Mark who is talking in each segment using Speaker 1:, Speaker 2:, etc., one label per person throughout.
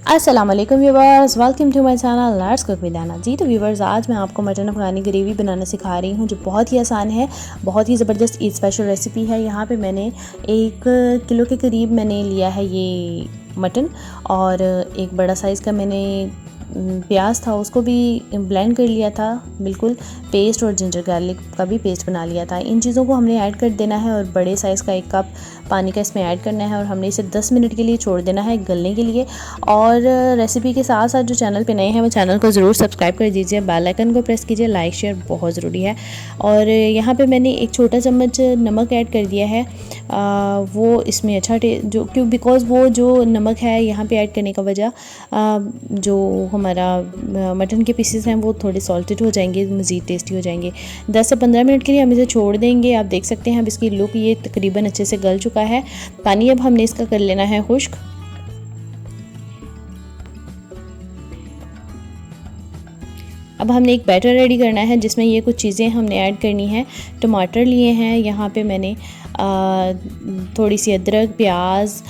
Speaker 1: अस्सलाम वालेकुम viewers, welcome to my channel let's cook with Aana ji. तो व्यूवर्स, आज मैं आपको मटन अफगानी ग्रेवी बनाना सिखा रही हूँ जो बहुत ही आसान है, बहुत ही ज़बरदस्त ईद स्पेशल रेसिपी है। यहाँ पे मैंने 1 किलो के करीब मैंने लिया है ये मटन, और एक बड़ा साइज़ का मैंने प्याज था उसको भी ब्लेंड कर लिया था, बिल्कुल पेस्ट, और जिंजर गार्लिक का भी पेस्ट बना लिया था। इन चीज़ों को हमने ऐड कर देना है और बड़े साइज़ का 1 कप पानी का इसमें ऐड करना है, और हमने इसे 10 मिनट के लिए छोड़ देना है गलने के लिए। और रेसिपी के साथ साथ जो चैनल पे नए हैं वो चैनल को ज़रूर सब्सक्राइब कर दीजिए, बेल आइकन को प्रेस कीजिए, लाइक शेयर बहुत ज़रूरी है। और यहाँ पे मैंने 1 छोटा चम्मच नमक ऐड कर दिया है। वो इसमें अच्छा जो क्यों बिकॉज़ वो जो नमक है यहाँ पे ऐड करने का वजह जो हमारा मटन के पीसेस हैं वो थोड़े सॉल्टेड हो जाएंगे, मज़ीद टेस्टी हो जाएंगे। 10 से 15 मिनट के लिए हम इसे छोड़ देंगे। आप देख सकते हैं अब इसकी लुक ये तकरीबन अच्छे से गल चुका है। पानी अब हमने इसका कर लेना है खुश्क। अब हमने एक बैटर रेडी करना है जिसमें ये कुछ चीज़ें हमने ऐड करनी है। टमाटर लिए हैं यहाँ पे मैंने, थोड़ी सी अदरक, प्याज,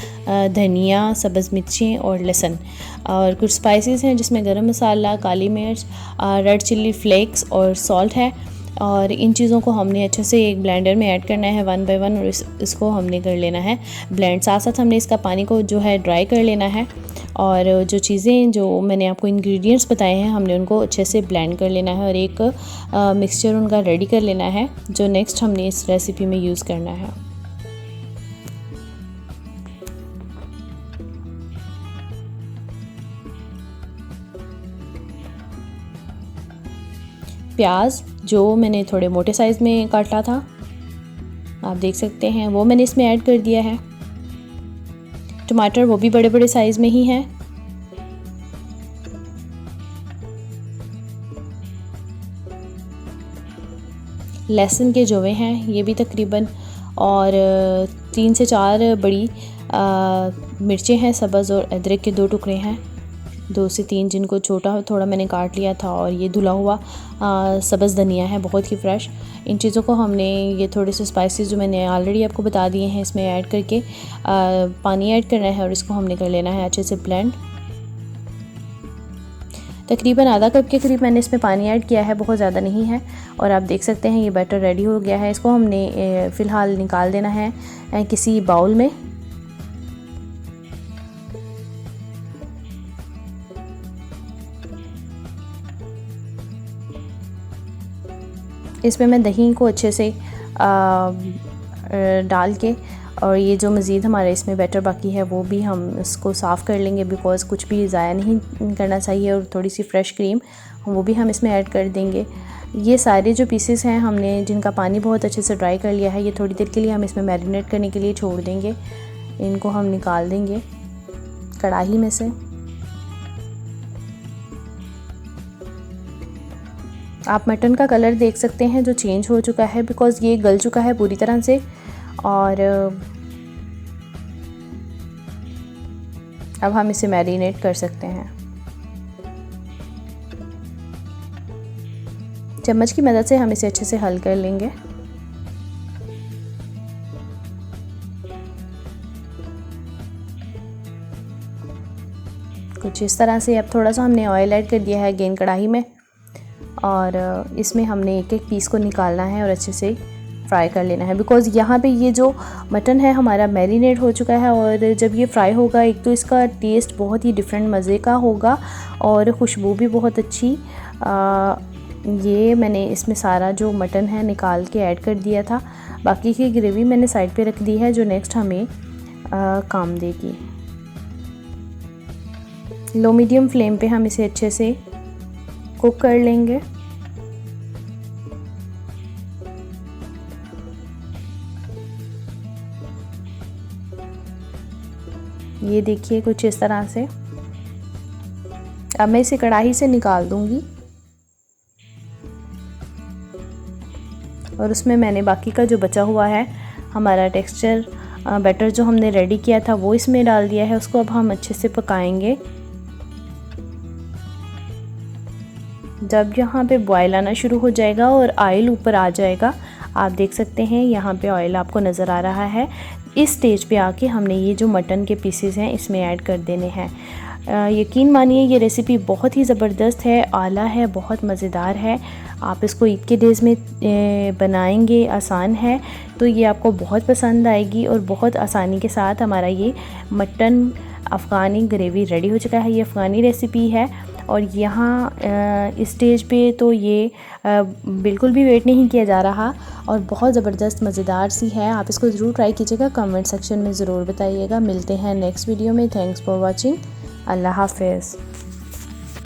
Speaker 1: धनिया, सब्ज़ मिर्चें और लहसुन, और कुछ स्पाइसेस हैं जिसमें गरम मसाला, काली मिर्च, रेड चिल्ली फ्लेक्स और सॉल्ट है। और इन चीज़ों को हमने अच्छे से एक ब्लेंडर में ऐड करना है 1 बाय 1, और इसको हमने कर लेना है ब्लेंड। साथ साथ हमने इसका पानी को जो है ड्राई कर लेना है, और जो चीज़ें जो मैंने आपको इंग्रेडिएंट्स बताए हैं हमने उनको अच्छे से ब्लेंड कर लेना है और एक मिक्सचर उनका रेडी कर लेना है जो नेक्स्ट हमने इस रेसिपी में यूज़ करना है। प्याज जो मैंने थोड़े मोटे साइज़ में काटा था, आप देख सकते हैं, वो मैंने इसमें ऐड कर दिया है। टमाटर वो भी बड़े बड़े साइज़ में ही हैं। लहसुन के जवे हैं ये भी तकरीबन, और 3 से 4 बड़ी मिर्चें हैं सब्ज़, और अदरक के 2 टुकड़े हैं, 2 से 3 जिनको छोटा थोड़ा मैंने काट लिया था, और ये धुला हुआ सब्ज़ धनिया है बहुत ही फ्रेश। इन चीज़ों को हमने ये थोड़े से स्पाइसेस जो मैंने ऑलरेडी आपको बता दिए हैं इसमें ऐड करके पानी ऐड करना है, और इसको हमने कर लेना है अच्छे से ब्लेंड। तकरीबन आधा कप के करीब मैंने इसमें पानी ऐड किया है, बहुत ज़्यादा नहीं है। और आप देख सकते हैं ये बैटर रेडी हो गया है। इसको हमने फ़िलहाल निकाल देना है किसी बाउल में। इसमें मैं दही को अच्छे से डाल के, और ये जो मज़ीद हमारा इसमें बैटर बाकी है वो भी हम इसको साफ़ कर लेंगे, बिकॉज़ कुछ भी ज़ाया नहीं करना चाहिए। और थोड़ी सी फ्रेश क्रीम वो भी हम इसमें ऐड कर देंगे। ये सारे जो पीसेस हैं हमने जिनका पानी बहुत अच्छे से ड्राई कर लिया है, ये थोड़ी देर के लिए हम इसमें मैरिनेट करने के लिए छोड़ देंगे। इनको हम निकाल देंगे कढ़ाई में से। आप मटन का कलर देख सकते हैं जो चेंज हो चुका है, बिकॉज़ ये गल चुका है पूरी तरह से। और अब हम इसे मैरिनेट कर सकते हैं। चम्मच की मदद से हम इसे अच्छे से हल कर लेंगे। कुछ इस तरह से। अब थोड़ा सा हमने ऑयल ऐड कर दिया है अगेन कढ़ाई में, और इसमें हमने एक एक पीस को निकालना है और अच्छे से फ्राई कर लेना है, बिकॉज़ यहाँ पे ये जो मटन है हमारा मैरिनेट हो चुका है। और जब ये फ्राई होगा, एक तो इसका टेस्ट बहुत ही डिफरेंट मज़े का होगा और खुशबू भी बहुत अच्छी। ये मैंने इसमें सारा जो मटन है निकाल के ऐड कर दिया था। बाकी की ग्रेवी मैंने साइड पे रख दी है जो नेक्स्ट हमें काम देगी। लो मीडियम फ्लेम पे हम इसे अच्छे से कुक कर लेंगे। ये देखिए कुछ इस तरह से। अब मैं इसे कढ़ाई से निकाल दूंगी, और उसमें मैंने बाकी का जो बचा हुआ है हमारा टेक्सचर बैटर जो हमने रेडी किया था वो इसमें डाल दिया है। उसको अब हम अच्छे से पकाएंगे। जब यहाँ पे बॉयल आना शुरू हो जाएगा और ऑयल ऊपर आ जाएगा, आप देख सकते हैं यहाँ पे ऑयल आपको नज़र आ रहा है। इस स्टेज पे आके हमने ये जो मटन के पीसेस हैं इसमें ऐड कर देने हैं। यकीन मानिए ये रेसिपी बहुत ही ज़बरदस्त है, आला है, बहुत मज़ेदार है। आप इसको ईद के डेज़ में बनाएंगे, आसान है, तो ये आपको बहुत पसंद आएगी। और बहुत आसानी के साथ हमारा ये मटन अफ़गानी ग्रेवी रेडी हो चुका है। ये अफ़गानी रेसिपी है और यहाँ इस स्टेज पे तो ये बिल्कुल भी वेट नहीं किया जा रहा और बहुत ज़बरदस्त मज़ेदार सी है। आप इसको ज़रूर ट्राई कीजिएगा, कमेंट सेक्शन में ज़रूर बताइएगा। मिलते हैं नेक्स्ट वीडियो में। Thanks for watching. अल्लाह हाफ़िज़।